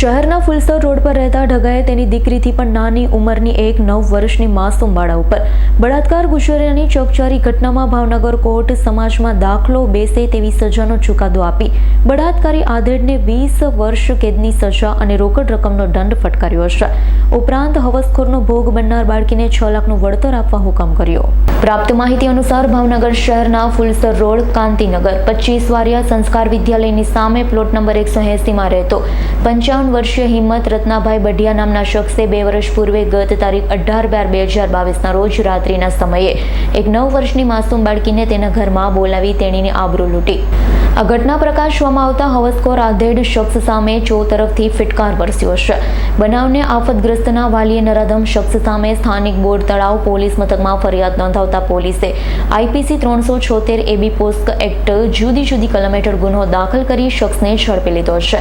શહેરના ફુલસર રોડ પર રહેતા ઢગાએ તેની દીકરીથી પણ નાની ઉંમરની એક 9 વર્ષની માસૂમ બાળા ઉપર બળાત્કાર ગુજર્યાની ચકચારી ઘટનામાં ભાવનગર કોર્ટ સમાજમાં દાખલો બેસે તેવી સજાનો ચુકાદો આપી બળાત્કારી આધેડને 20 વર્ષ કેદની સજા અને રોકડ રકમનો દંડ ફટકાર્યો છે. ઉપરાંત હવસખોરનો ભોગ બનનાર બાળકીને 6 લાખનું વળતર આપવા હુકમ કર્યો. પ્રાપ્ત માહિતી અનુસાર ભાવનગર શહેરના ફુલસર રોડ કાંતિનગર 25 વારિયા સંસ્કાર વિદ્યાલયની સામે પ્લોટ નંબર 180 માં રહેતો 55 વર્ષીય હિંમત રત્નાભાઈ બઢિયા નામના શખ્સે 2 વર્ષ પૂર્વે ગત તારીખ 18/2/2022 રોજ રાત્રિના સમયે એક 9 વર્ષની માસૂમ બાળકીને તેના ઘરમાં બોલાવી તેણીની આબરૂ લૂંટી. આ ઘટના પ્રકાશવામાં આવતા હવસખોર આધેડ શખ્સ સામે તરફથી ફિટકાર વરસ્યો છે. બનાવને આફતગ્રસ્તના વાલીએ નરાધમ શખ્સ સામે સ્થાનિક બોર્ડ તળાવ પોલીસ મથકમાં ફરિયાદ નોંધાવતા પોલીસે IPC 376 AB પોસ્ક એક્ટ જુદી જુદી કલમ હેઠળ ગુનો દાખલ કરી શખ્સને ઝડપી લીધો છે.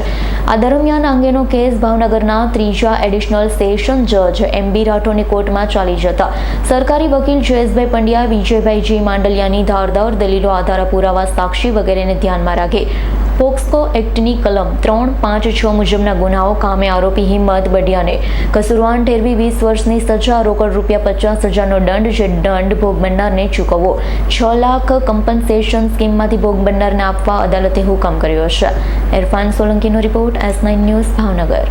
આ દરમિયાન અંગેનો કેસ ભાવનગરના 3જા એડિશનલ સેશન જજ MB રાઠોડની કોર્ટમાં ચાલી જતા સરકારી વકીલ જયેશભાઈ પંડ્યા, વિજયભાઈ G માંડલિયાની ધારદાર દલીલો, આધાર પુરાવા, સાક્ષી વગેરેને ધ્યાનમાં રાખી પોક્સો એક્ટની કલમ 3, 5, 6 મુજબના ગુનાઓ કામે આરોપી હિંમત બઢિયાને કસૂરવાન ઠેરવી 20 વર્ષની સજા, રોકડ ₹50,000નો દંડ, જે દંડ ભોગ બનનારને ચૂકવવો, 6 લાખ કમ્પન્સેશન સ્કીમમાંથી ભોગ બનનારને આપવા અદાલતે હુકમ કર્યો છે. ઇરફાન સોલંકીનો રિપોર્ટ, S9 ન્યૂઝ, ભાવનગર.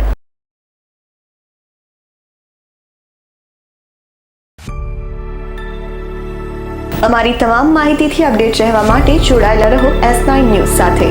અમારી તમામ માહિતીથી અપડેટ રહેવા માટે જોડાયેલા રહો S9 ન્યૂઝ સાથે.